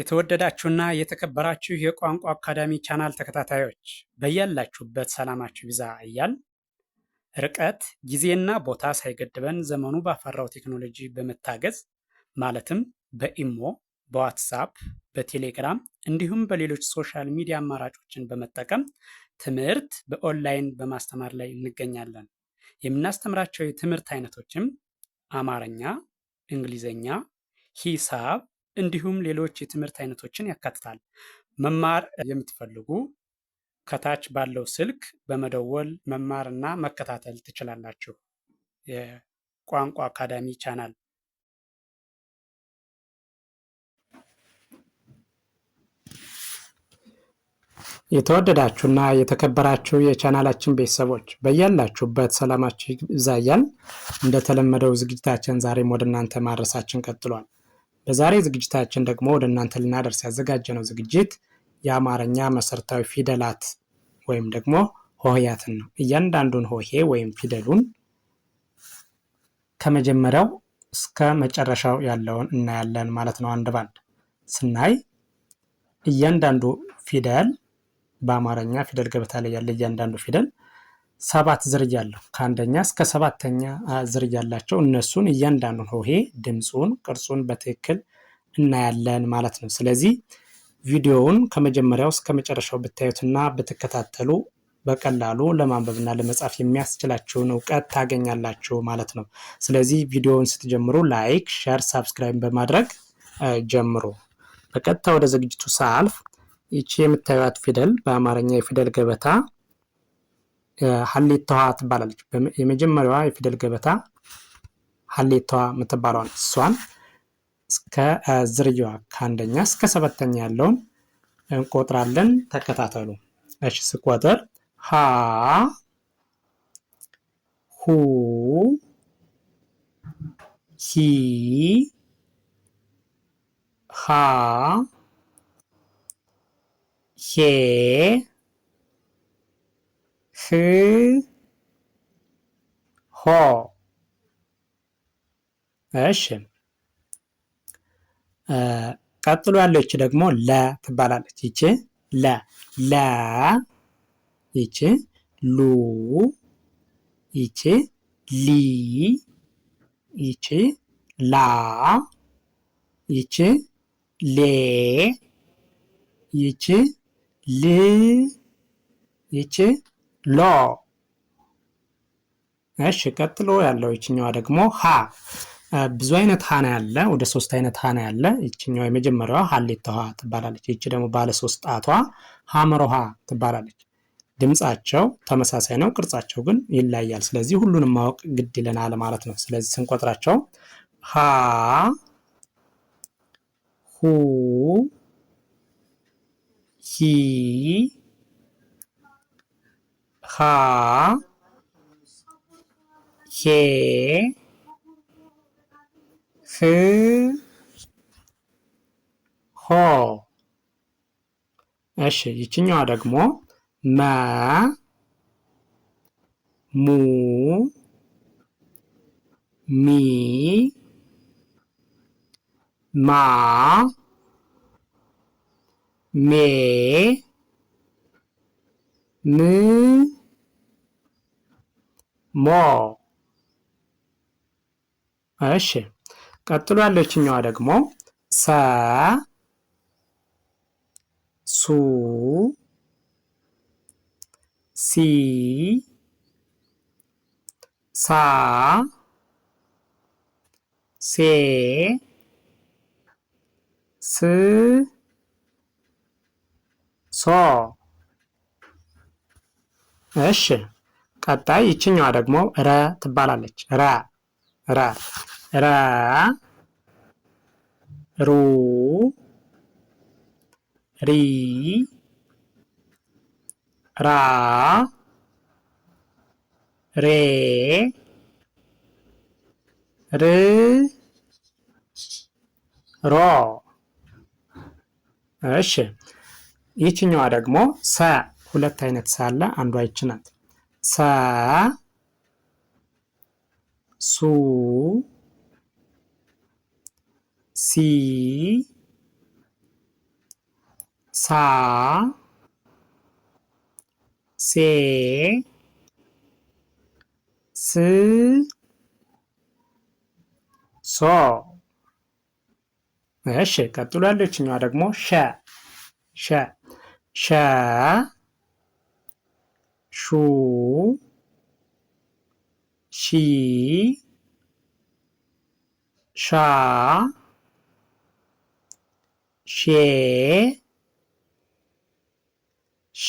የተወደዳችሁና የተከበራችሁ የቋንቋ አካዳሚ ቻናል ተከታታዮች በያላችሁበት ሰላማችሁ ይብዛ እያል ርቀት ጊዜና ቦታ ሳይገድበን ዘመኑ ባፈራው ቴክኖሎጂ በመታገዝ ማለትም በኢሞ፣ በዋትሳፕ፣ በቴሌግራም እንዲሁም በሌሎች ሶሻል ሚዲያ አማራጮችን በመጠቀም ትምህርት በኦንላይን በማስተማር ላይ እንገኛለን። የምናስተምራቸው የትምህርት አይነቶችም አማርኛ፣ እንግሊዝኛ፣ ሂሳብ እንዲሁም ሌሎች የትምህርት አይነቶችን ያካትታል። መማር የምትፈልጉ ከታች ባለው ስልክ በመደወል መማርና መከታተል ትችላላችሁ። የቋንቋ አካዳሚ ቻናል የተወደዳችሁና የተከበራችሁ የቻናላችን ቤተሰቦች በያላችሁበት ሰላማችሁ ይብዛ እያልን እንደተለመደው ዝግጅታችን ዛሬም ወደ እናንተ ማድረሳችን ቀጥሏል። በዛሬ ዝግጅታችን ደግሞ ወደ እናንተ ልናደርስ ያዘጋጀነው ዝግጅት የአማርኛ መሰረታዊ ፊደላት ወይም ደግሞ ሆሄያትን ነው። እያንዳንዱን ሆሄ ወይም ፊደሉን ከመጀመሪያው እስከ መጨረሻው ያለውን እናያለን ማለት ነው። አንድ ባንድ ስናይ እያንዳንዱ ፊደል በአማርኛ ፊደል ገበታ ላይ ያለ እያንዳንዱ ፊደል 7 ዝርያ አለው። ከአንደኛ እስከ 7ኛ ዝርያ ያላቸው እነሱን እያንዳንዱን ሆሄ ድምፁን፣ ቅርጹን በትክክል እናያለን ማለት ነው። ስለዚህ ቪዲዮውን ከመጀመሪያው እስከ መጨረሻው ብታዩትና ብትከታተሉ በቀላሉ ለማንበብና ለመጻፍ የሚያስችላችሁን እውቀት ታገኛላችሁ ማለት ነው። ስለዚህ ቪዲዮውን ስትጀምሩ ላይክ፣ ሼር፣ ሳብስክራይብ በማድረግ ጀምሩ። በቀጥታ ወደ ዝግጅቱ ሳልፍ ይቺ የምታዩት ፊደል በአማርኛ የፊደል ገበታ ሀሌታዋ ትባላለች። የመጀመሪያዋ የፊደል ገበታ ሀሌታዋ የምትባለዋ እሷን እስከ ዝርያዋ ከአንደኛ እስከ 7ኛ ያለውን እንቆጥራለን። ተከታተሉ። እሺ፣ ስቆጥር ሀ ሁ ሂ ሃ ሄ ህ ሆ። እሺ፣ ቀጥሎ ያለች ደግሞ ለ ትባላለች። ይቺ ለ ይቺ ሉ ይቺ ሊ ይቺ ላ ይቺ ሌ ይቺ ል ይቺ ሎ። እሺ፣ ቀጥሎ ያለው ይችኛዋ ደግሞ ሀ። ብዙ አይነት ሀ ነው ያለ፣ ወደ 3 አይነት ሀ ነው ያለ። ይችኛዋ የመጀመሪያዋ ሀሌታ ሀ ትባላለች። ይቺ ደግሞ ባለ 3 ጣቷ ሀመሮ ሀ ትባላለች። ድምጻቸው ተመሳሳይ ነው፣ ቅርጻቸው ግን ይለያል። ስለዚህ ሁሉንም ማወቅ ግድ ይለናል ማለት ነው። ስለዚህ ስንቆጥራቸው ሀ ሁ ሂ ሃ ሄ ህ ሆ። እሺ፣ ይችኛዋ ደግሞ መ ሙ ሚ ማ ሜ ም ሞ። እሺ፣ ቀጥሎ ያለችኛዋ ደግሞ ሰ ሱ ሲ ሳ ሴ ስ ሶ። እሺ፣ ቀጣይ ይችኛዋ ደግሞ ረ ትባላለች። ረ ሩ ሪ ራ ሬ ር ሮ። እሺ፣ ይችኛዋ ደግሞ ሰ። 2 አይነት ሰ አለ። አንዷ ይች ናት። ሰ ሱ ሲ ሳ ሴ ስ ሶ። እሺ ቀጥሎ ያለችኛዋ ደግሞ ሸ ሸ ሸ ሹ ሺ ሻ ሼ ሽ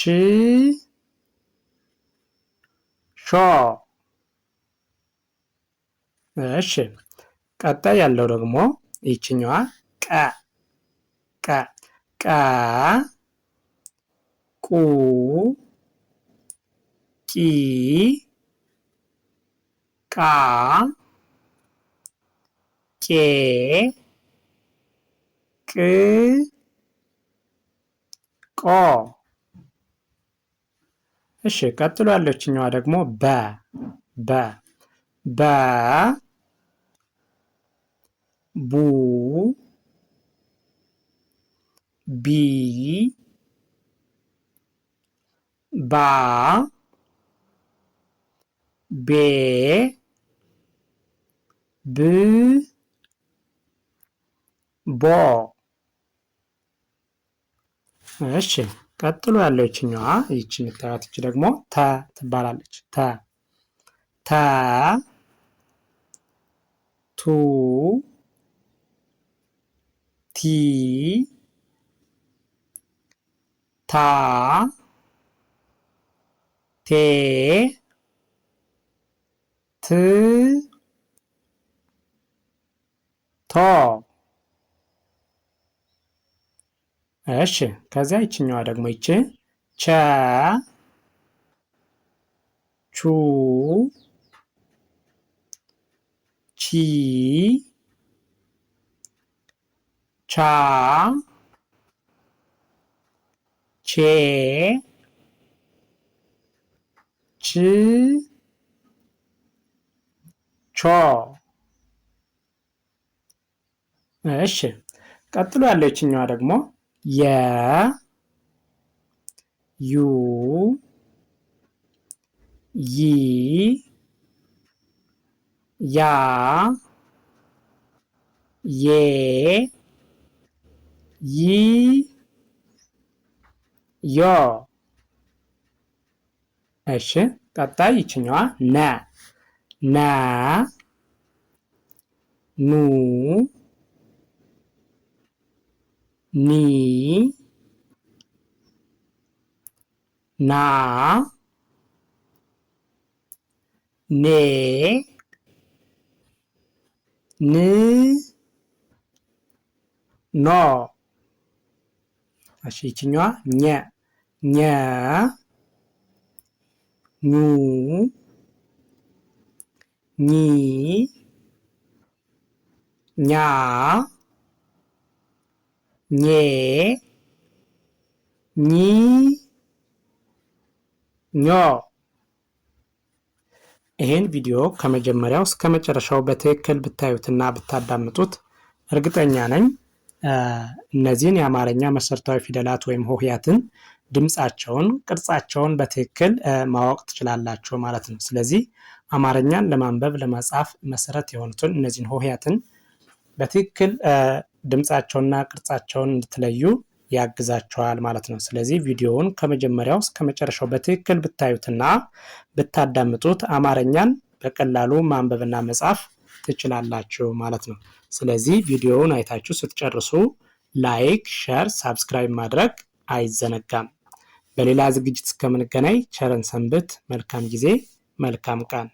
ሾ። እሺ ቀጣይ ያለው ደግሞ ይችኛዋ ቀ ቀ ቀ ቁ ቂ ቃ ቄ ቅ ቆ። እሺ ቀጥሎ ያለችኛዋ ደግሞ በ በ በ ቡ ቢ ባ ቤ ብ ቦ። እሺ ቀጥሎ ያለው ይችኛዋ ይቺ የምታዩት ይቺ ደግሞ ተ ትባላለች። ተ ተ ቱ ቲ ታ ቴ ት ቶ። እሺ ከዚያ ይችኛዋ ደግሞ ይቺ ቸ ቹ ቺ ቻ ቼ ች ቾ። እሺ ቀጥሎ ያለው ይችኛዋ ደግሞ የ ዩ ይ ያ ዬ ይ ዮ። እሺ ቀጣይ ይችኛዋ ነ ነ ኑ ኒ ና ኔ ን ኖ። እሺ ይችኛዋ ኘ ኘ ኙ ኚ ኛ ኜ ኚ ኞ። ይህን ቪዲዮ ከመጀመሪያው እስከ መጨረሻው በትክክል ብታዩትና ብታዳምጡት እርግጠኛ ነኝ እነዚህን የአማርኛ መሰረታዊ ፊደላት ወይም ሆሄያትን ድምፃቸውን፣ ቅርጻቸውን በትክክል ማወቅ ትችላላችሁ ማለት ነው። ስለዚህ አማርኛን ለማንበብ ለመጻፍ መሰረት የሆኑትን እነዚህን ሆሄያትን በትክክል ድምፃቸውና ቅርጻቸውን እንድትለዩ ያግዛቸዋል ማለት ነው። ስለዚህ ቪዲዮውን ከመጀመሪያው እስከ መጨረሻው በትክክል ብታዩትና ብታዳምጡት አማርኛን በቀላሉ ማንበብና መጻፍ ትችላላችሁ ማለት ነው። ስለዚህ ቪዲዮውን አይታችሁ ስትጨርሱ ላይክ፣ ሼር፣ ሳብስክራይብ ማድረግ አይዘነጋም። በሌላ ዝግጅት እስከምንገናኝ ቸርን ሰንብት። መልካም ጊዜ፣ መልካም ቀን